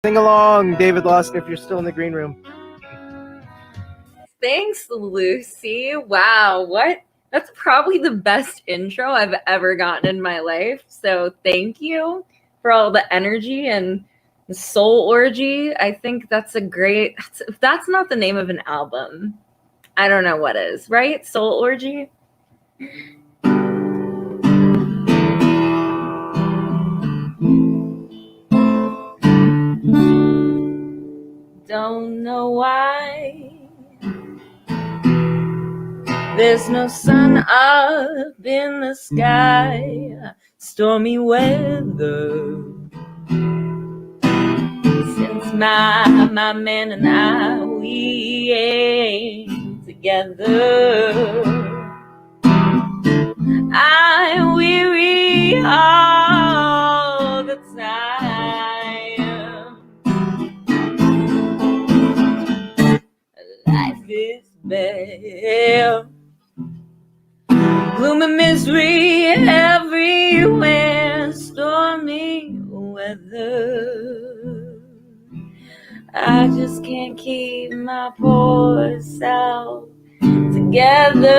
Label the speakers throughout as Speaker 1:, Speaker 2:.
Speaker 1: Sing along, David Lawson, if you're still in the green room.
Speaker 2: Thanks, Lucy. Wow, what? That's probably the best intro I've ever gotten in my life. So thank you for all the energy and the soul orgy. I think that's a great, if that's not the name of an album, I don't know what is, right? Soul orgy. Don't know why there's no sun up in the sky, stormy weather. Since my man and I, we ain't together. I'm weary all the time. Life is bare, gloom and misery everywhere, stormy weather. I just can't keep my poor self together.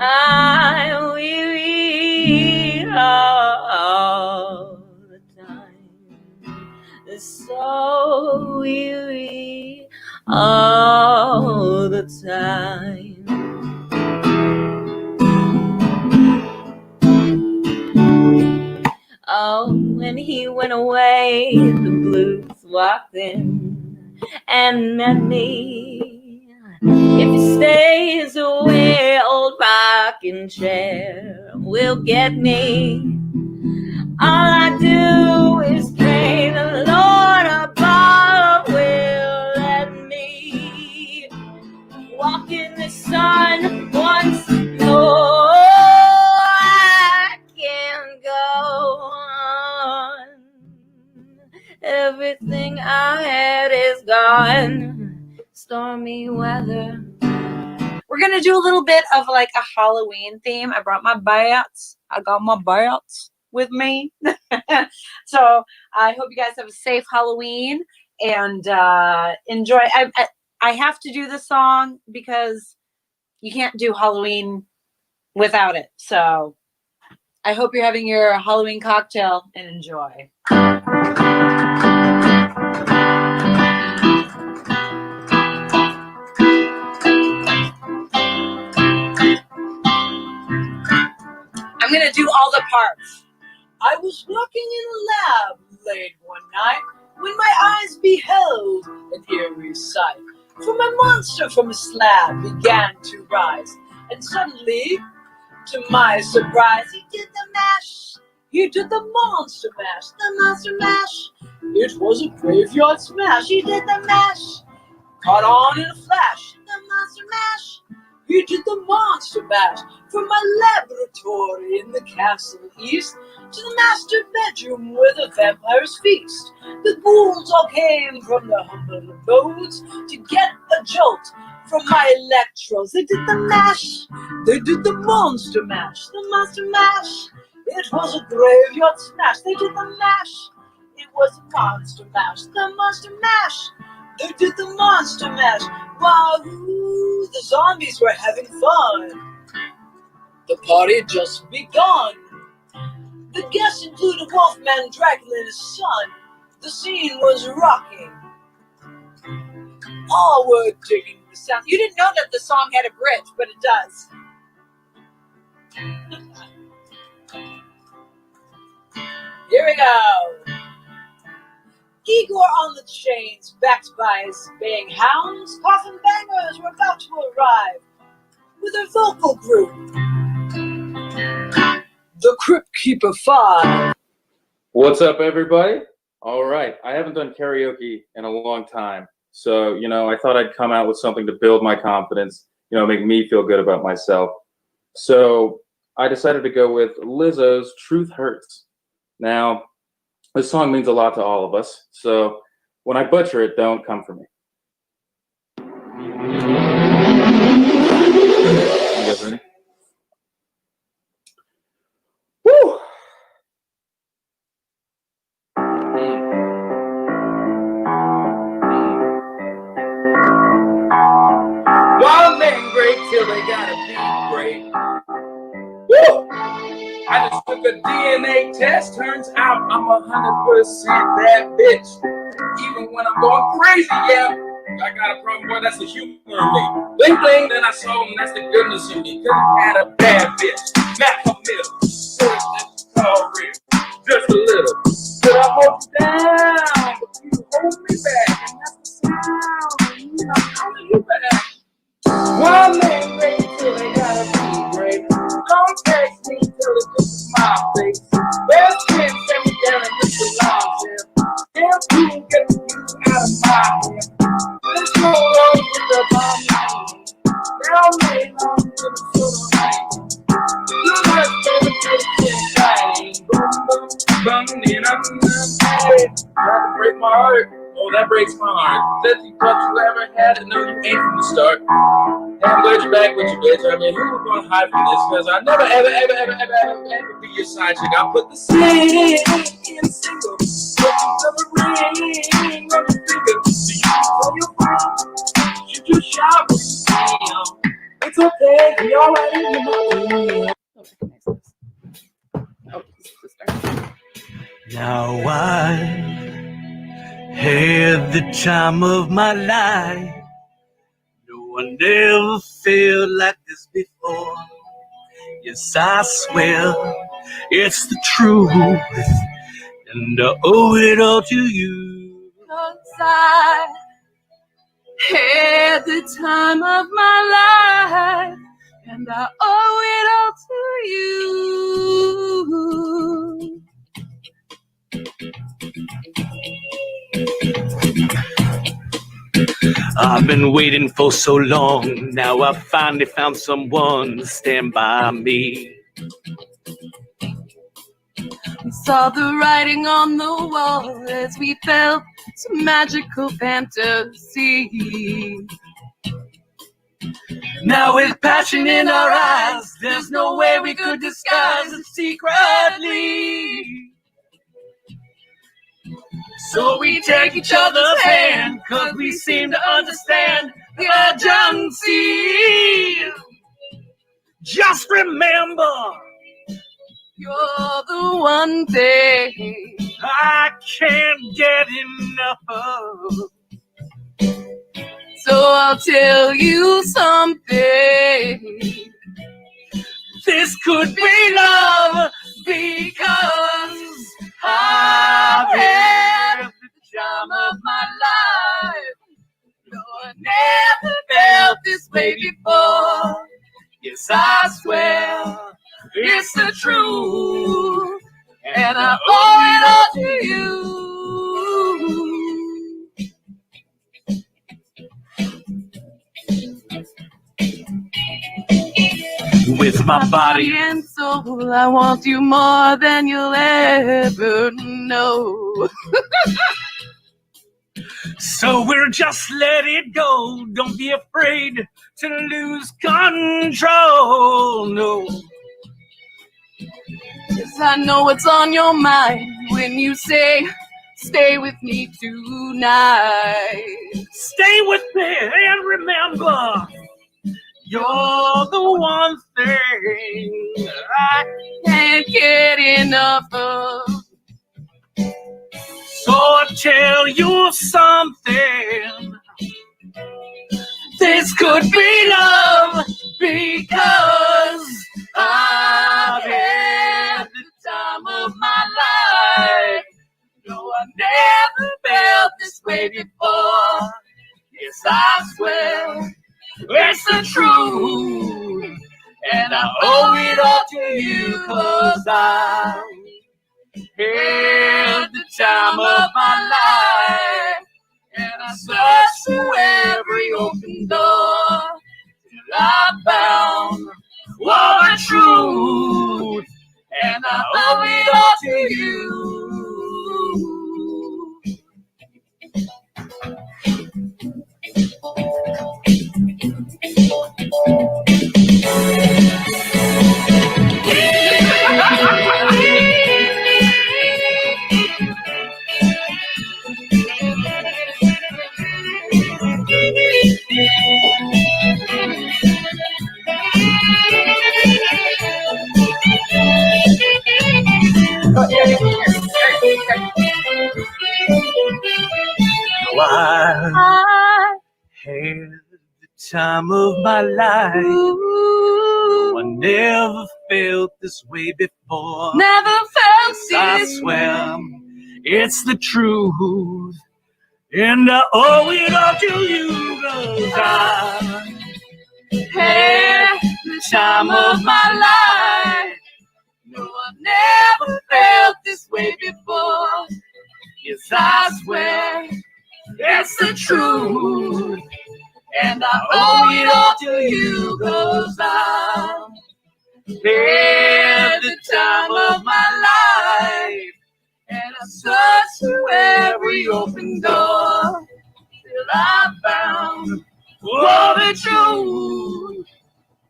Speaker 2: I'm weary all the time, so weary all the time. Oh, when he went away, the blues walked in and met me. If he stays away, old rocking chair will get me. All I do is pray the Lord above will let me walk in the sun once more. I can't go on. Everything I had is gone. Stormy weather.
Speaker 3: We're going to do a little bit of like a Halloween theme. I brought my bats. I got my bats with me. So I hope you guys have a safe Halloween and enjoy. I have to do this song because you can't do Halloween without it. So I hope you're having your Halloween cocktail and enjoy. I'm going to do all the parts. I was working in a lab late one night when my eyes beheld an eerie sight. For my monster from a slab began to rise, and suddenly, to my surprise, he did the mash. He did the monster mash, the monster mash. It was a graveyard smash. He did the mash. Caught on in a flash, the monster mash. He did the monster mash. From my laboratory in the castle east to the master bedroom where the vampires feast. The ghouls all came from the humble abodes to get a jolt from my electrodes. They did the mash. They did the monster mash. The monster mash. It was a graveyard smash. They did the mash. It was a monster mash. The monster mash. They did the monster mash. Wahoo! The zombies were having fun. The party had just begun. The guests included Wolfman, Dracula, and his son. The scene was rocking. All were digging the sound. You didn't know that the song had a bridge, but it does. Here we go. Igor on the chains, backed by his baying hounds. Coffin bangers were about to arrive with a vocal group. The Crypt Keeper 5.
Speaker 4: What's up, everybody? All right, I haven't done karaoke in a long time, so I thought I'd come out with something to build my confidence, make me feel good about myself. So I decided to go with Lizzo's "Truth Hurts." Now, this song means a lot to all of us, so when I butcher it, don't come for me. You guys ready? Woo! till they gotta be great. Woo! I just took a DNA test. Turns out I'm 100% that bitch. Even when I'm going crazy, yeah. I got a problem, boy, that's the humor in me. Bling bling, then I saw him, that's the goodness in me. Cause I had a bad bitch. Smack her middle. All real. Just a little. But I hold you down. But you hold me back. And that's the sound. I'm holding you back. One man ready till they gotta be great. Don't text me till it's just my face. Best friend send me down and get the nonsense. Damn, you get the views out of my head. Let's go on with the bomb. Now lay on to the silver rain. You must go to the shine. Boom, boom, boom, and I'm mad. Tried to break my heart. Oh, that breaks my heart. Said you thought you ever had it. No, you ain't from the start. I'm glad you're back with you, bitch. I mean, who was gonna hide from this? Because I never, ever be your side chick. I'll put the sing in single. Put the ring on the finger. Do you tell your friend? Should you shout when you see him? It's okay, we already know.
Speaker 2: Oh, this is the start.
Speaker 5: Now I had the time of my life. No one ever felt like this before. Yes, I swear it's the truth, and I owe it all to you.
Speaker 2: 'Cause I had the time of my life, and I owe it all to you.
Speaker 5: I've been waiting for so long. Now I finally found someone to stand by me.
Speaker 2: We saw the writing on the wall as we felt some magical fantasy.
Speaker 5: Now with passion in our eyes, there's no way we could disguise it secretly. So we take each other's hand, 'cause we seem to understand the urgency. Just remember,
Speaker 2: You're the one thing
Speaker 5: I can't get enough of.
Speaker 2: So I'll tell you something.
Speaker 5: This could be love, because I've had the time of my life.
Speaker 2: No, I never felt this way before.
Speaker 5: Yes, I swear
Speaker 2: It's the truth, and I owe it all to you.
Speaker 5: with my body.
Speaker 2: And soul, I want you more than you'll ever know.
Speaker 5: So we'll just let it go. Don't be afraid to lose control. No.
Speaker 2: Yes, I know what's on your mind when you say, stay with me tonight.
Speaker 5: Stay with me and remember, you're the one thing I
Speaker 2: Can't get enough of.
Speaker 5: So I'll tell you something. This could be love, because I've had the time of my life. No, I never felt this way before. Yes, I swear it's the truth, and I owe it all to you, 'cause I had the time of my life, and I searched through every open door till I found one truth, and I owe it all to you. I had the time of my life. No, I never felt this way before.
Speaker 2: Never felt
Speaker 5: I swear it's the truth, and I owe it all to you, 'cause I had the time of my life. No, I never felt this way before. Yes, I swear it's the truth, and I owe it all to you, 'cause I had the time of my life, and I searched through every open door till I found all the truth,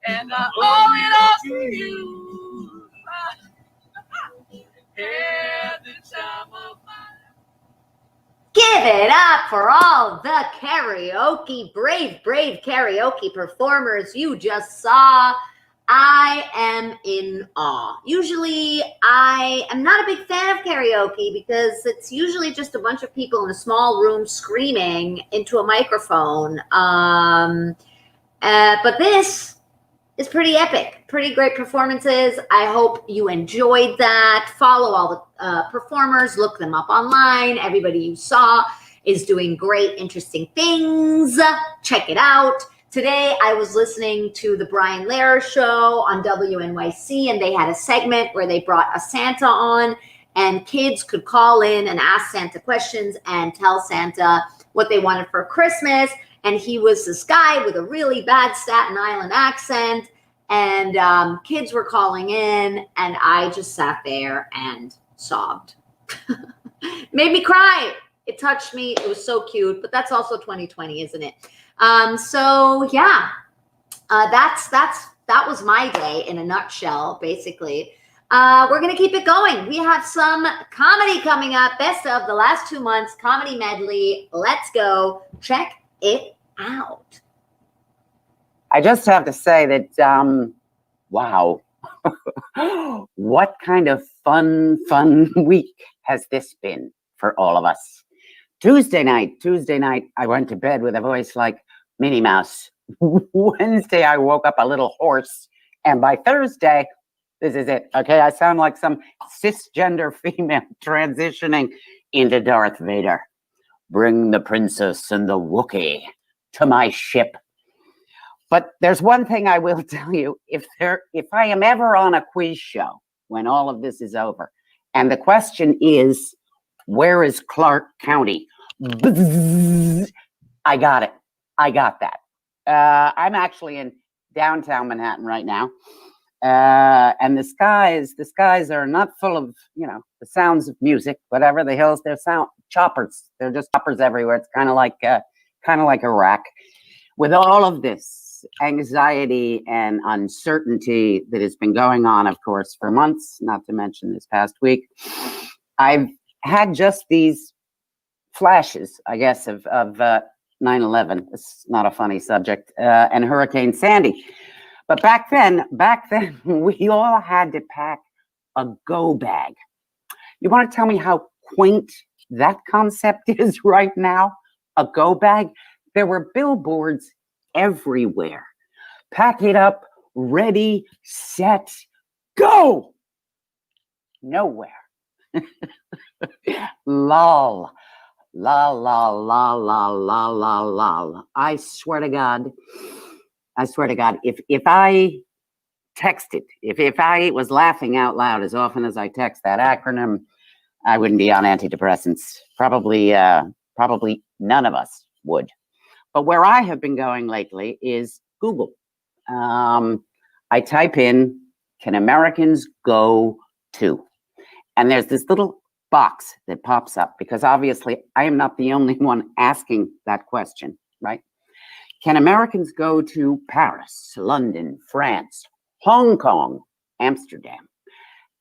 Speaker 5: and I owe it all to you. I had the time of my life.
Speaker 6: Give it up for all the karaoke, brave karaoke performers you just saw. I am in awe. Usually, I am not a big fan of karaoke because it's usually just a bunch of people in a small room screaming into a microphone. But this is pretty epic. Pretty great performances. I hope you enjoyed that. Follow all the performers. Look them up online. Everybody you saw is doing great, interesting things. Check it out. Today, I was listening to the Brian Lehrer show on WNYC, and they had a segment where they brought a Santa on, and kids could call in and ask Santa questions and tell Santa what they wanted for Christmas. And he was this guy with a really bad Staten Island accent, and kids were calling in, and I just sat there and sobbed. Made me cry. It touched me. It was so cute, but that's also 2020, isn't it? So yeah, that was my day in a nutshell, basically. We're going to keep it going. We have some comedy coming up. Best of the last 2 months, comedy medley. Let's go. Check it out.
Speaker 7: I just have to say that, wow, what kind of fun week has this been for all of us? Tuesday night, I went to bed with a voice like Minnie Mouse. Wednesday, I woke up a little hoarse. And by Thursday, this is it, okay? I sound like some cisgender female transitioning into Darth Vader. Bring the princess and the Wookiee to my ship. But there's one thing I will tell you. If I am ever on a quiz show when all of this is over, and the question is, where is Clark County? Bzzz, I got it. I got that. I'm actually in downtown Manhattan right now. And the skies are not full of, the sounds of music, whatever. The hills, they're choppers. They're just choppers everywhere. It's kind of like Iraq. With all of this anxiety and uncertainty that has been going on, of course, for months, not to mention this past week, I've had just these flashes, I guess, of 9/11. It's not a funny subject, and Hurricane Sandy. But back then, we all had to pack a go bag. You want to tell me how quaint that concept is right now? A go bag? There were billboards everywhere. Pack it up, ready, set, go! Nowhere. Lol. La la la la la la la. I swear to God, if I texted, if I was laughing out loud as often as I text that acronym, I wouldn't be on antidepressants. Probably none of us would. But where I have been going lately is Google. I type in, can Americans go to? And there's this little box that pops up because obviously I am not the only one asking that question, right? Can Americans go to Paris, London, France, Hong Kong, Amsterdam?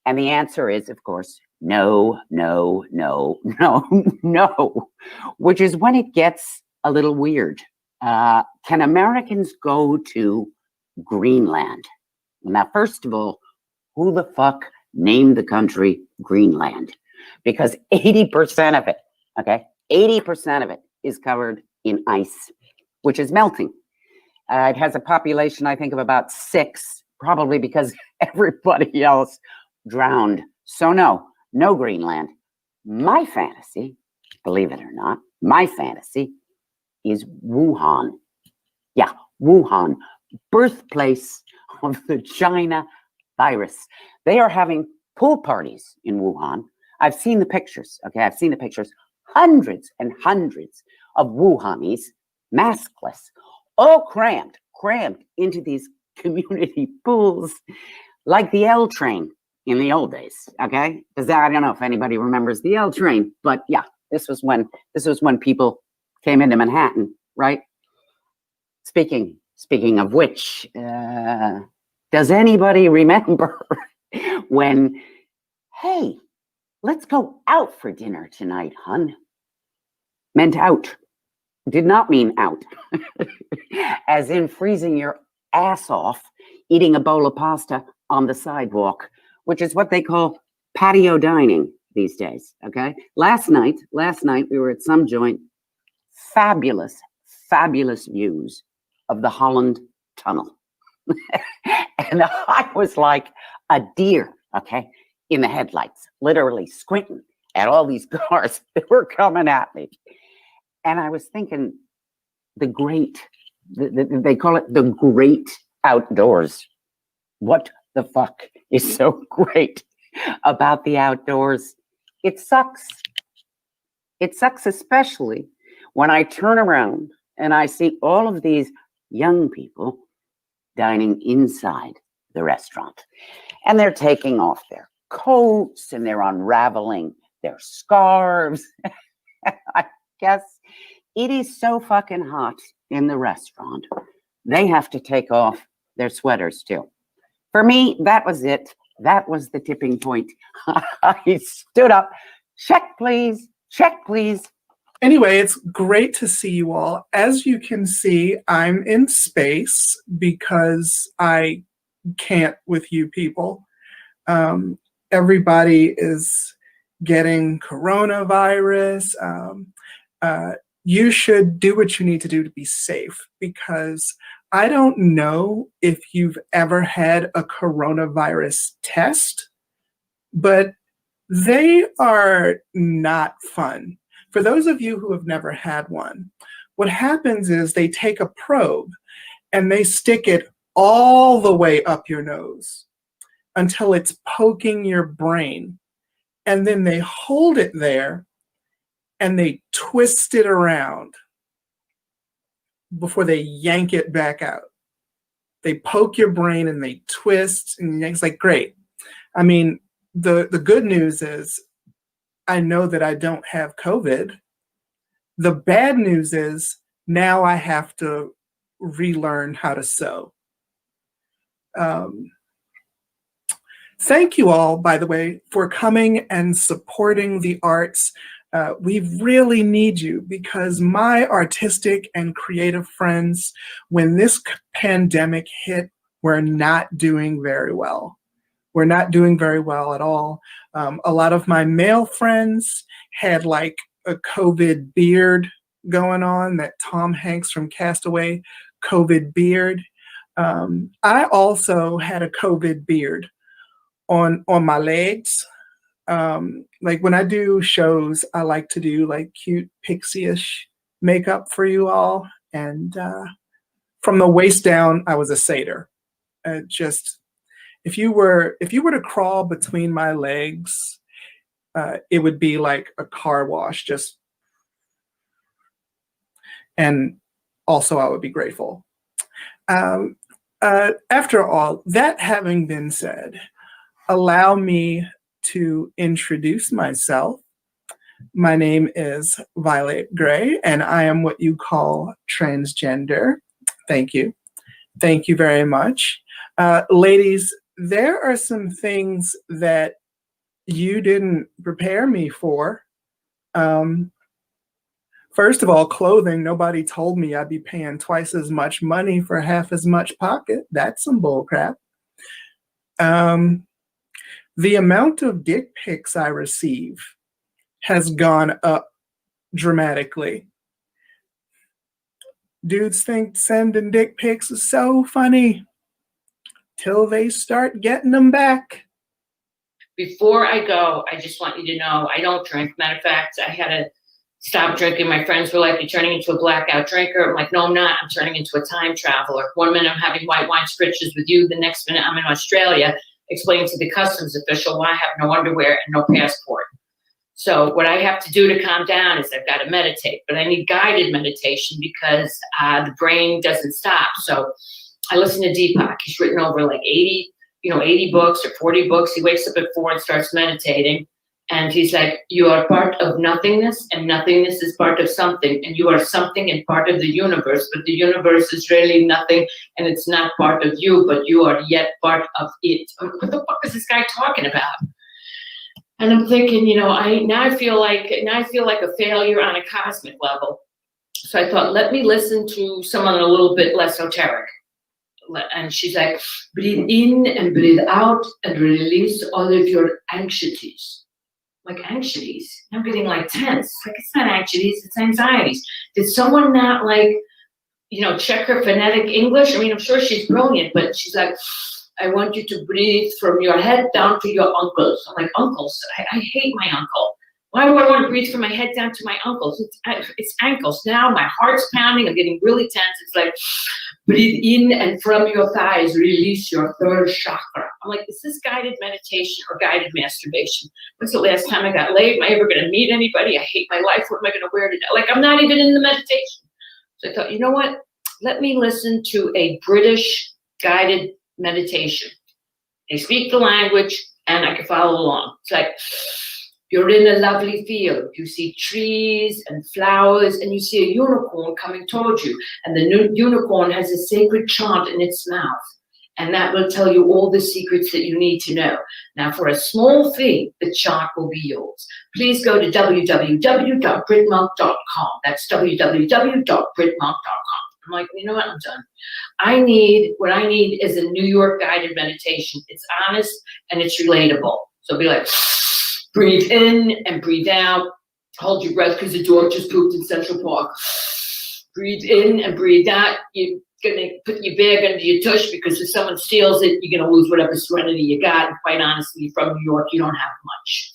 Speaker 7: And the answer is, of course, no, no, no, no, no, which is when it gets a little weird. Can Americans go to Greenland? Now, first of all, who the fuck named the country Greenland? Because 80% of it, okay, 80% of it is covered in ice, which is melting. It has a population, I think, of about 6, probably because everybody else drowned. So no Greenland. My fantasy, believe it or not, my fantasy is Wuhan. Yeah, Wuhan, birthplace of the China virus. They are having pool parties in Wuhan. I've seen the pictures, okay? I've seen the pictures. Hundreds and hundreds of Wuhanis, maskless, all crammed into these community pools like the L train in the old days, okay? Because I don't know if anybody remembers the L train, but yeah, this was when people came into Manhattan, right? Speaking of which, does anybody remember when, hey, let's go out for dinner tonight, hun? Meant out. Did not mean out. As in freezing your ass off, eating a bowl of pasta on the sidewalk, which is what they call patio dining these days, okay? Last night we were at some joint, fabulous views of the Holland Tunnel. And I was like a deer, okay, in the headlights, literally squinting at all these cars that were coming at me. And I was thinking, they call it the great outdoors. What the fuck is so great about the outdoors? It sucks. It sucks especially when I turn around and I see all of these young people dining inside the restaurant. And they're taking off their coats and they're unraveling their scarves. I guess it is so fucking hot in the restaurant. They have to take off their sweaters too. For me, that was it. That was the tipping point. I stood up. Check, please. Check, please.
Speaker 8: Anyway, it's great to see you all. As you can see, I'm in space because I can't with you people. Everybody is getting coronavirus. You should do what you need to do to be safe, because I don't know if you've ever had a coronavirus test, but they are not fun. For those of you who have never had one, what happens is they take a probe and they stick it all the way up your nose until it's poking your brain. And then they hold it there and they twist it around before they yank it back out. They poke your brain and they twist, and it's like, great. I mean, the good news is I know that I don't have COVID. The bad news is now I have to relearn how to sew. Thank you all, by the way, for coming and supporting the arts. We really need you, because my artistic and creative friends, when this pandemic hit, were not doing very well. We're not doing very well at all. A lot of my male friends had like a COVID beard going on, that Tom Hanks from Castaway COVID beard. I also had a COVID beard on my legs. Like when I do shows, I like to do like cute pixie-ish makeup for you all. And from the waist down, I was a satyr. Just, if you were to crawl between my legs, it would be like a car wash. Just, and also I would be grateful. After all that having been said, allow me to introduce myself. My name is Violet Gray, and I am what you call transgender. Thank you. Thank you very much. Ladies, there are some things that you didn't prepare me for. First of all, clothing. Nobody told me I'd be paying twice as much money for half as much pocket. That's some bull crap. The amount of dick pics I receive has gone up dramatically. Dudes think sending dick pics is so funny till they start getting them back.
Speaker 5: Before I go, I just want you to know I don't drink. Matter of fact, I had to stop drinking. My friends were like, "You're turning into a blackout drinker." I'm like, "No, I'm not. I'm turning into a time traveler. One minute I'm having white wine spritzes with you. The next minute I'm in Australia explaining to the customs official why I have no underwear and no passport." So what I have to do to calm down is I've got to meditate, but I need guided meditation because the brain doesn't stop. So I listen to Deepak. He's written over like 80 books or 40 books. He wakes up at 4 and starts meditating. And he's like, you are part of nothingness, and nothingness is part of something. And you are something and part of the universe, but the universe is really nothing, and it's not part of you, but you are yet part of it. What the fuck is this guy talking about? And I'm thinking, I feel like a failure on a cosmic level. So I thought, let me listen to someone a little bit less esoteric. And she's like, breathe in and breathe out and release all of your anxieties. Like anxieties? I'm getting like tense. Like, it's not anxieties, it's anxieties. Did someone not check her phonetic English? I mean, I'm sure she's brilliant, but she's like, I want you to breathe from your head down to your ankles. I'm like, uncles? I hate my uncle. Why do I want to breathe from my head down to my ankles? It's ankles. Now my heart's pounding. I'm getting really tense. It's like, breathe in and from your thighs, release your third chakra. I'm like, is this guided meditation or guided masturbation? When's the last time I got laid? Am I ever going to meet anybody? I hate my life. What am I going to wear today? Like, I'm not even in the meditation. So I thought, you know what? Let me listen to a British guided meditation. They speak the language and I can follow along. It's like, you're in a lovely field. You see trees and flowers, and you see a unicorn coming towards you. And the unicorn has a sacred chant in its mouth. And that will tell you all the secrets that you need to know. Now, for a small fee, the chant will be yours. Please go to www.britmonk.com. That's www.britmonk.com. I'm like, you know what? I'm done. What I need is a New York guided meditation. It's honest and it's relatable. So be like, breathe in and breathe out. Hold your breath because the dog just pooped in Central Park. Breathe in and breathe out. You're going to put your bag under your tush because if someone steals it, you're going to lose whatever serenity you got. And quite honestly, from New York, you don't have much.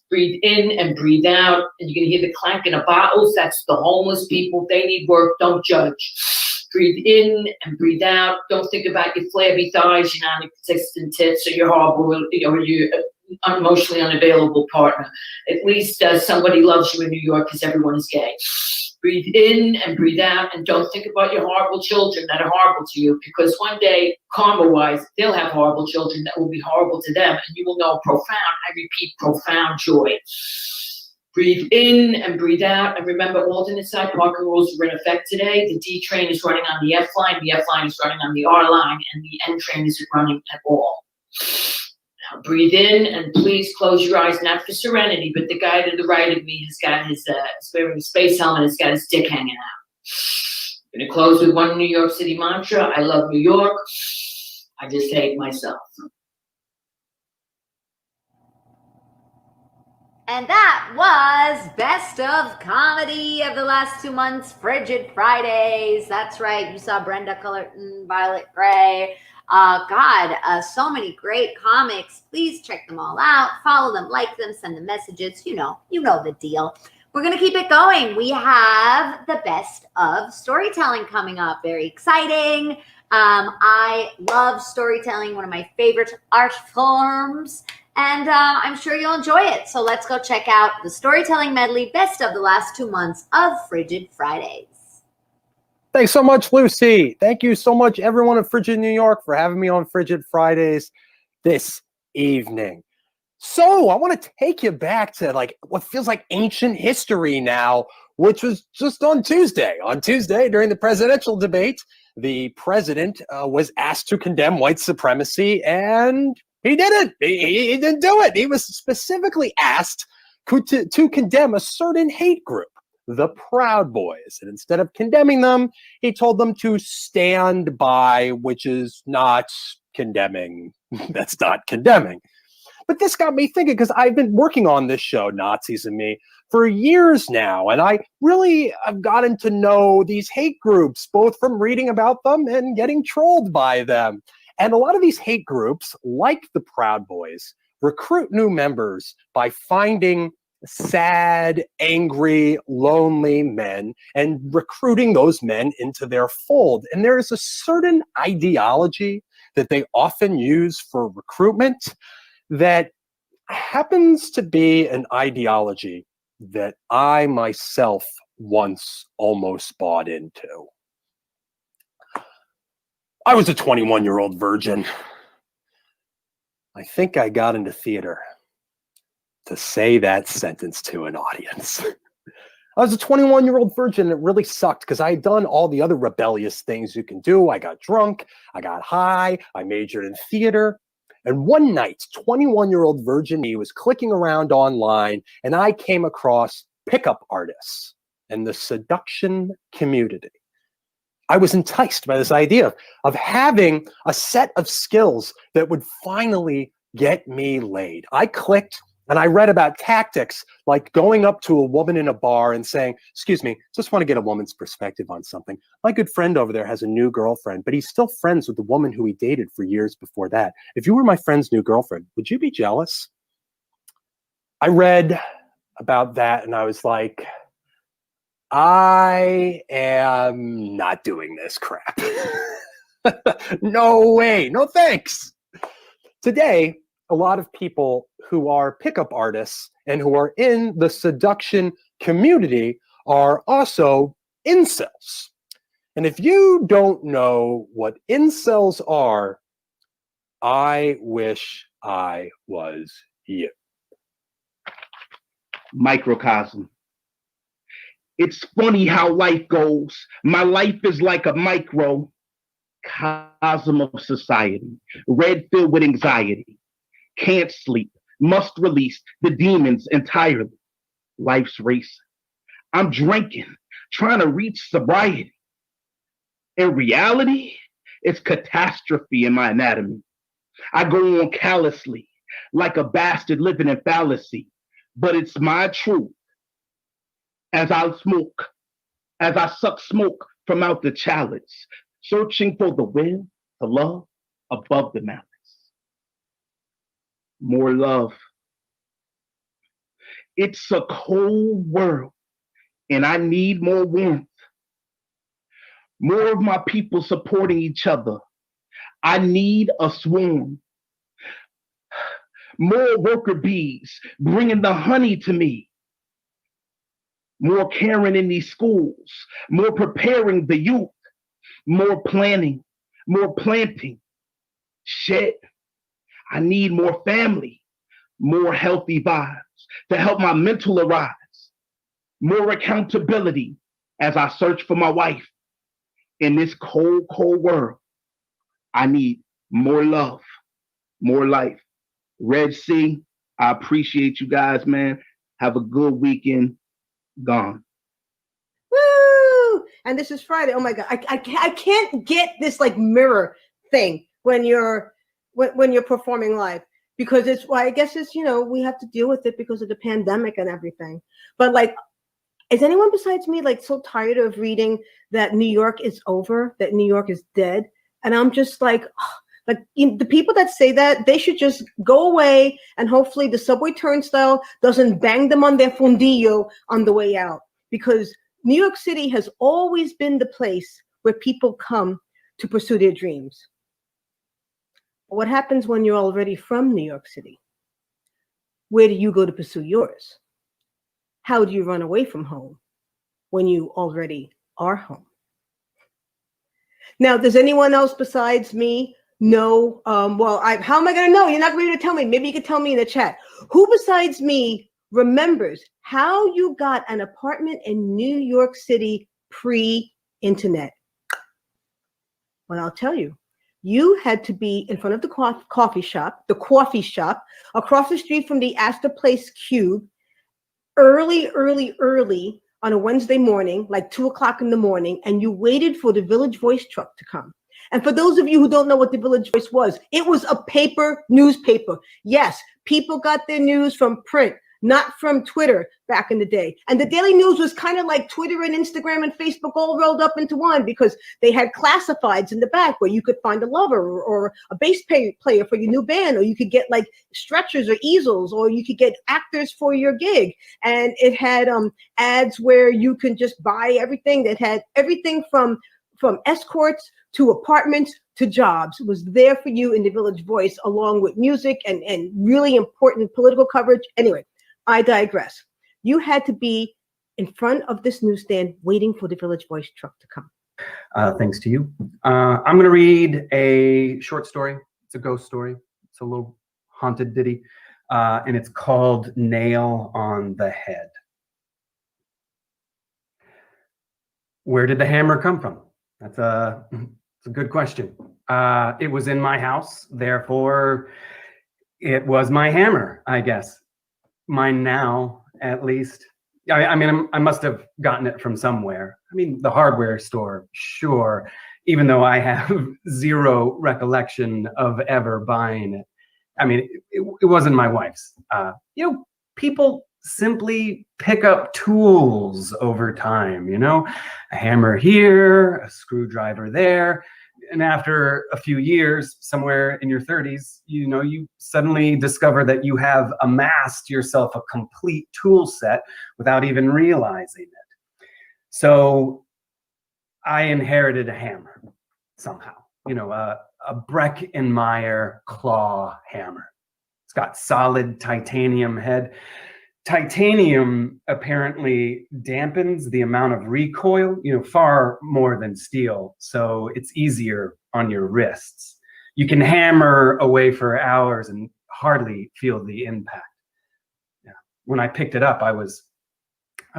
Speaker 5: Breathe in and breathe out. And you're going to hear the clanking of bottles. That's the homeless people. They need work. Don't judge. Breathe in and breathe out. Don't think about your flabby thighs, your non-existent tits, or your horrible, or your emotionally unavailable partner. At least somebody loves you in New York because everyone is gay. Breathe in and breathe out, and don't think about your horrible children that are horrible to you, because one day, karma-wise, they'll have horrible children that will be horrible to them, and you will know profound joy. Breathe in and breathe out, and remember, alternate side parking rules are in effect today. The D train is running on the F line, the F line is running on the R line, and the N train isn't running at all. Now breathe in, and please close your eyes, not for serenity, but the guy to the right of me has got his, wearing a space helmet, has got his dick hanging out. I'm going to close with one New York City mantra. I love New York. I just hate myself.
Speaker 6: And that was Best of Comedy of the last 2 months, Frigid Fridays. That's right. You saw Brenda Cullerton, Violet Gray. So many great comics. Please check them all out. Follow them, like them, send them messages. You know the deal. We're going to keep it going. We have the Best of Storytelling coming up. Very exciting. I love storytelling, one of my favorite art forms. And I'm sure you'll enjoy it. So let's go check out the Storytelling Medley Best of the last 2 months of Frigid Fridays.
Speaker 1: Thanks so much, Lucy. Thank you so much, everyone at Frigid New York, for having me on Frigid Fridays this evening. So I want to take you back to what feels like ancient history now, which was just on Tuesday. On Tuesday, during the presidential debate, the president was asked to condemn white supremacy, and he didn't. He didn't do it. He was specifically asked to condemn a certain hate group, the Proud Boys. And instead of condemning them, he told them to stand by, which is not condemning. That's not condemning. But this got me thinking, because I've been working on this show, Nazis and Me, for years now. And I really have gotten to know these hate groups, both from reading about them and getting trolled by them. And a lot of these hate groups, like the Proud Boys, recruit new members by finding sad, angry, lonely men and recruiting those men into their fold. And there is a certain ideology that they often use for recruitment that happens to be an ideology that I myself once almost bought into. I was a 21-year-old virgin. I think I got into theater to say that sentence to an audience. I was a 21-year-old virgin. It really sucked because I had done all the other rebellious things you can do. I got drunk, I got high, I majored in theater. And one night, 21-year-old virgin me was clicking around online, and I came across pickup artists and the seduction community. I was enticed by this idea of having a set of skills that would finally get me laid. I clicked and I read about tactics like going up to a woman in a bar and saying, "Excuse me, just want to get a woman's perspective on something. My good friend over there has a new girlfriend, but he's still friends with the woman who he dated for years before that. If you were my friend's new girlfriend, would you be jealous?" I read about that and I was like, I am not doing this crap. No way, no thanks. Today, a lot of people who are pickup artists and who are in the seduction community are also incels. And if you don't know what incels are, I wish I was you.
Speaker 9: Microcosm. It's funny how life goes. My life is like a microcosm of society, red filled with anxiety. Can't sleep, must release the demons entirely. Life's race. I'm drinking, trying to reach sobriety. In reality, it's catastrophe in my anatomy. I go on callously, like a bastard living in fallacy, but it's my truth. As I smoke, as I suck smoke from out the chalice, searching for the will to love above the malice. More love. It's a cold world, and I need more warmth. More of my people supporting each other. I need a swarm. More worker bees bringing the honey to me. More caring in these schools. More preparing the youth. More planning. More planting. Shit. I need more family, more healthy vibes to help my mental arise, more accountability as I search for my wife. In this cold, cold world, I need more love, more life. Red Sea, I appreciate you guys, man. Have a good weekend. Gone.
Speaker 10: Woo! And this is Friday. Oh my God, I can't get this like mirror thing when you're performing live, because it's, well, I guess it's, we have to deal with it because of the pandemic and everything. But like, is anyone besides me like so tired of reading that New York is over, that New York is dead? And I'm just like, the people that say that, they should just go away, and hopefully the subway turnstile doesn't bang them on their fundillo on the way out, because New York City has always been the place where people come to pursue their dreams. What happens when you're already from New York City? Where do you go to pursue yours? How do you run away from home when you already are home? Now, does anyone else besides me know? How am I going to know? You're not ready to tell me. Maybe you could tell me in the chat. Who besides me remembers how you got an apartment in New York City pre-internet? Well, I'll tell you. You had to be in front of the coffee shop across the street from the Astor Place Cube, early on a Wednesday morning, like 2:00 in the morning, and you waited for the Village Voice truck to come. And for those of you who don't know what the Village Voice was, it was a paper newspaper. Yes, People got their news from print, not from Twitter back in the day. And the Daily News was kind of like Twitter and Instagram and Facebook all rolled up into one, because they had classifieds in the back where you could find a lover or a bass player for your new band, or you could get like stretchers or easels, or you could get actors for your gig. And it had ads where you could just buy everything, that had everything from escorts to apartments to jobs. It was there for you in the Village Voice, along with music and really important political coverage. Anyway, I digress. You had to be in front of this newsstand waiting for the Village Voice truck to come.
Speaker 11: Thanks to you. I'm going to read a short story. It's a ghost story. It's a little haunted ditty, and it's called Nail on the Head. Where did the hammer come from? That's a good question. It was in my house, therefore it was my hammer, I guess. Mine now, at least. I mean, I must have gotten it from somewhere. I mean, the hardware store, sure, even though I have zero recollection of ever buying it. I mean, it wasn't my wife's. You know, people simply pick up tools over time, you know, a hammer here, a screwdriver there. And after a few years, somewhere in your 30s, you know, you suddenly discover that you have amassed yourself a complete tool set without even realizing it. So I inherited a hammer somehow, you know, a Breckenmeyer claw hammer. It's got solid titanium head. Titanium apparently dampens the amount of recoil, you know, far more than steel. So it's easier on your wrists. You can hammer away for hours and hardly feel the impact. Yeah. When I picked it up, I was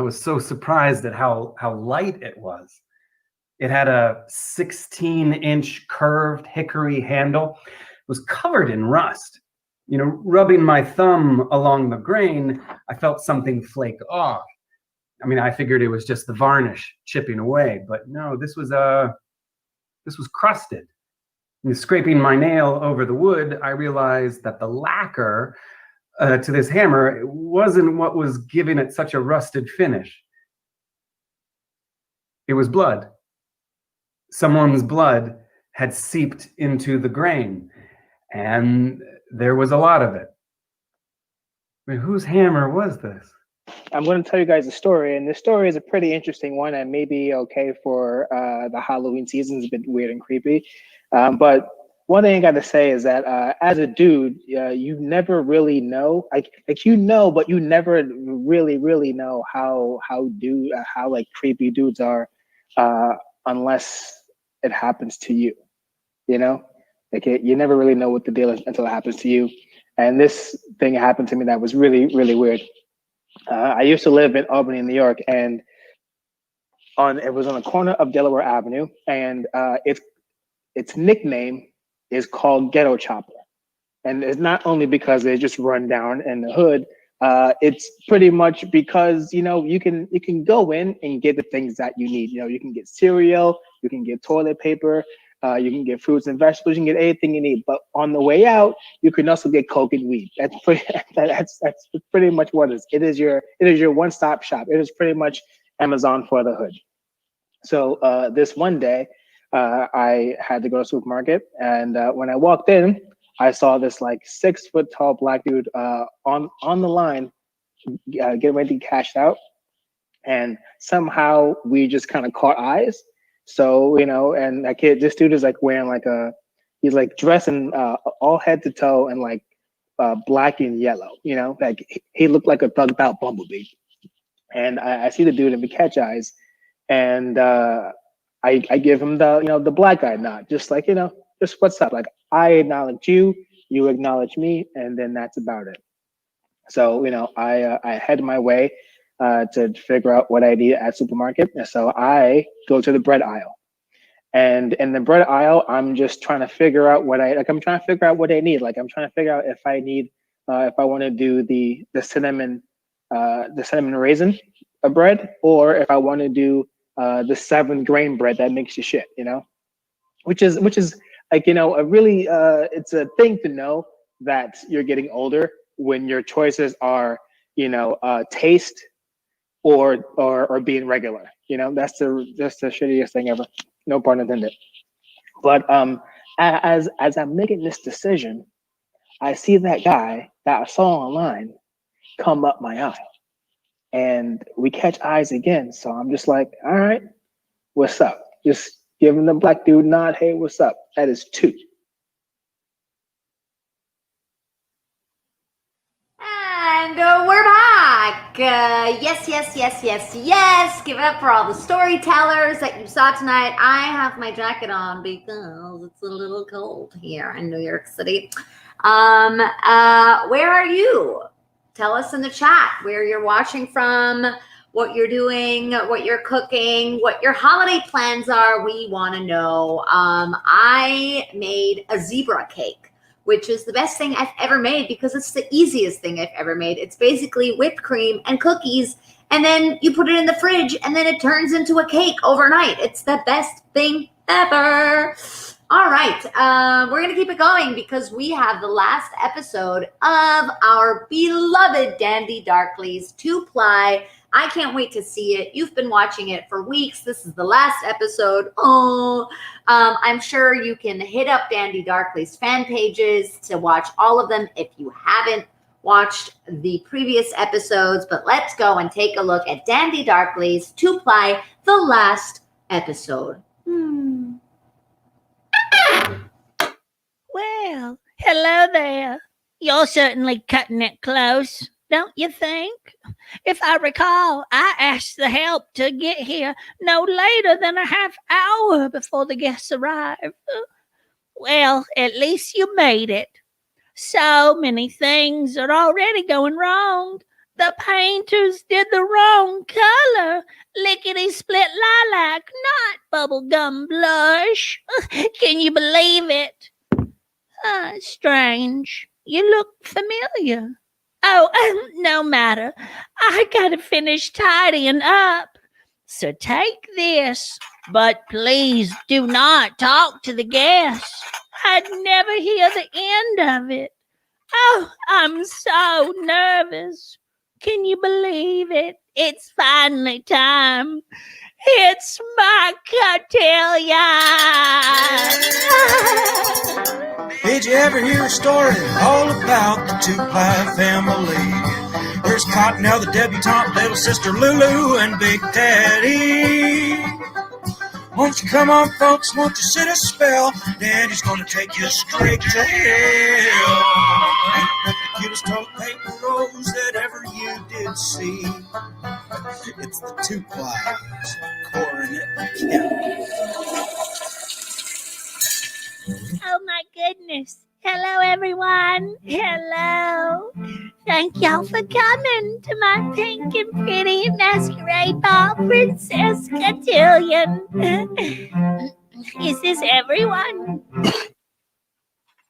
Speaker 11: so surprised at how light it was. It had a 16-inch curved hickory handle. It was covered in rust. You know, rubbing my thumb along the grain, I felt something flake off. I mean, I figured it was just the varnish chipping away, but no, this was crusted. And scraping my nail over the wood, I realized that the lacquer to this hammer wasn't what was giving it such a rusted finish. It was blood. Someone's blood had seeped into the grain, and there was a lot of it. I mean, whose hammer was this?
Speaker 12: I'm going to tell you guys a story, and this story is a pretty interesting one and maybe okay for the Halloween season. It's a bit weird and creepy. But one thing I got to say is that as a dude, you never really know, like you know, but you never really know how like creepy dudes are unless it happens to you, you know? Like you never really know what the deal is until it happens to you. And this thing happened to me that was really, really weird. I used to live in Albany, New York, and it was on the corner of Delaware Avenue, and its nickname is called Ghetto Chopper. And it's not only because they just run down in the hood, it's pretty much because, you know, you can go in and get the things that you need. You know, you can get cereal, you can get toilet paper, you can get fruits and vegetables, you can get anything you need. But on the way out, you can also get coke and weed. That's pretty much what it is. It is your one-stop shop. It is pretty much Amazon for the hood. So this one day, I had to go to the supermarket, and when I walked in, I saw this like 6 foot tall black dude on the line, getting ready to get cashed out, and somehow we just kind of caught eyes. So, you know, and that kid, this dude is like wearing he's like dressing all head to toe in like black and yellow, you know, like he looked like a thugged out bumblebee. And I see the dude and we catch eyes, and I give him the black guy nod, just like, you know, just what's up? Like I acknowledge you, you acknowledge me, and then that's about it. So, you know, I head my way to figure out what I need at supermarket. And so I go to the bread aisle, and in the bread aisle, I'm just trying to figure out what I need. Like I'm trying to figure out if I need, if I want to do the cinnamon raisin bread, or if I want to do the 7-grain bread that makes you shit, you know, which is like, you know, a really, it's a thing to know that you're getting older when your choices are, taste or being regular. That's the shittiest thing ever. No pun intended. But as I'm making this decision, I see that guy that I saw online come up my aisle, and we catch eyes again. So I'm just like, all right, what's up? Just giving the black dude nod. Hey, what's up? That is 2.
Speaker 6: And we're back. Yes. Give it up for all the storytellers that you saw tonight. I have my jacket on because it's a little cold here in New York City. Where are you? Tell us in the chat where you're watching from, what you're doing, what you're cooking, what your holiday plans are. We want to know. I made a zebra cake, which is the best thing I've ever made because it's the easiest thing I've ever made. It's basically whipped cream and cookies, and then you put it in the fridge, and then it turns into a cake overnight. It's the best thing ever. All right, we're going to keep it going because we have the last episode of our beloved Dandy Darkly's 2-ply. I can't wait to see it. You've been watching it for weeks. This is the last episode. I'm sure you can hit up Dandy Darkly's fan pages to watch all of them if you haven't watched the previous episodes. But let's go and take a look at Dandy Darkly's 2-ply, the last episode.
Speaker 13: Well, hello there. You're certainly cutting it close, don't you think? If I recall, I asked the help to get here no later than a half hour before the guests arrived. Well, at least you made it. So many things are already going wrong. The painters did the wrong color. Lickety-split lilac, not bubblegum blush. Can you believe it? Strange. You look familiar. Oh, no matter. I gotta finish tidying up. So take this, but please do not talk to the guests. I'd never hear the end of it. Oh, I'm so nervous. Can you believe it? It's finally time. It's my cotillion.
Speaker 14: Did you ever hear a story all about the 2-ply family? There's Cottonelle, the debutante, little sister Lulu, and Big Daddy. Won't you come on, folks? Won't you sit a spell? Daddy's gonna take you straight to hell. Ain't that the cutest toilet paper rose that ever you did see? It's the 2-plies, Coronet Kelly.
Speaker 13: Oh my goodness. Hello, everyone. Hello. Thank y'all for coming to my pink and pretty masquerade ball princess cotillion. Is this everyone?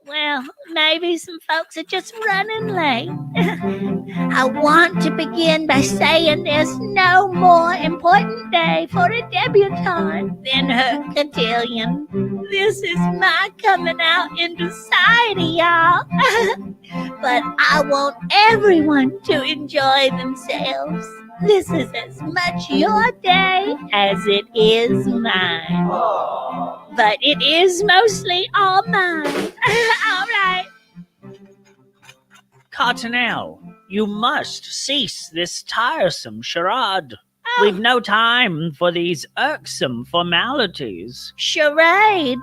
Speaker 13: Well, maybe some folks are just running late. I want to begin by saying there's no more important day for a debutante than her cotillion. This is my coming out into society, y'all. But I want everyone to enjoy themselves. This is as much your day as it is mine. But it is mostly all mine. All right.
Speaker 15: Cottonelle, you must cease this tiresome charade. We've no time for these irksome formalities.
Speaker 13: Charade?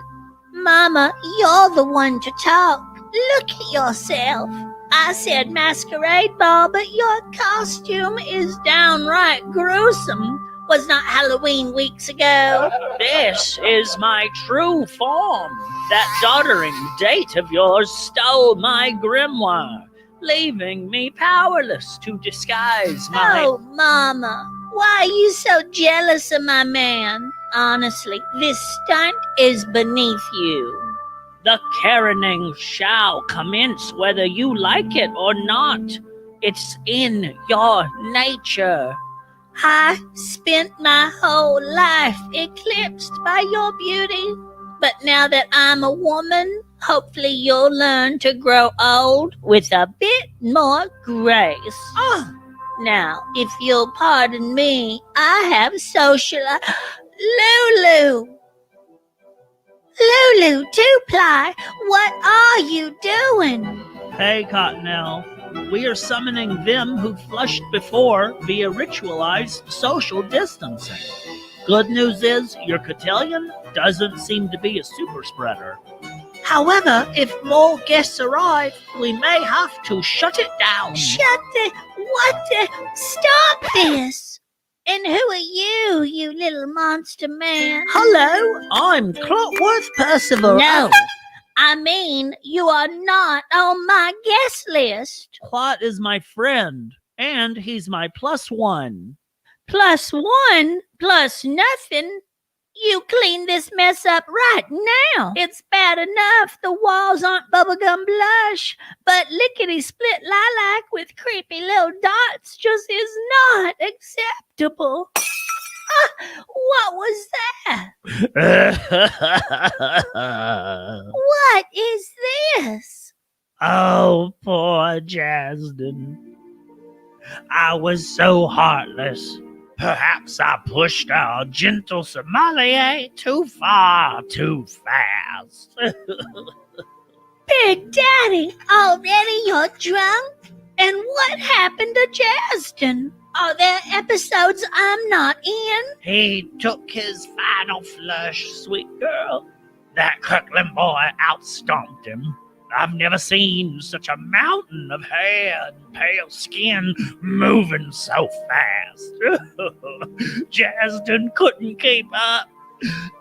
Speaker 13: Mama, you're the one to talk. Look at yourself. I said masquerade ball, but your costume is downright gruesome. Was not Halloween weeks ago.
Speaker 15: This is my true form. That doddering date of yours stole my grimoire, leaving me powerless to disguise my...
Speaker 13: Oh, Mama, why are you so jealous of my man? Honestly, this stunt is beneath you.
Speaker 15: The caroning shall commence whether you like it or not. It's in your nature.
Speaker 13: I spent my whole life eclipsed by your beauty, but now that I'm a woman, Hopefully you'll learn to grow old with a bit more grace. Oh, now, if you'll pardon me, I have Lulu! Lulu, Two-Ply, what are you doing?
Speaker 15: Hey, Cottonelle. We are summoning them who flushed before via ritualized social distancing. Good news is your cotillion doesn't seem to be a super spreader. However, if more guests arrive, we may have to shut it down.
Speaker 13: Stop this! And who are you, you little monster man?
Speaker 15: Hello, I'm Clockworth Percival.
Speaker 13: No, I mean, you are not on my guest list.
Speaker 15: Clot is my friend, and he's my +1.
Speaker 13: +1 plus nothing. You clean this mess up right now. It's bad enough the walls aren't bubblegum blush, but lickety-split lilac with creepy little dots just is not acceptable. What was that? What is this?
Speaker 15: Oh, poor Jasden. I was so heartless. Perhaps I pushed our gentle sommelier too far, too fast.
Speaker 13: Big Daddy, already you're drunk? And what happened to Jasden? Are there episodes I'm not in?
Speaker 15: He took his final flush, sweet girl. That Kirkland boy outstomped him. I've never seen such a mountain of hair and pale skin moving so fast. Jasden couldn't keep up.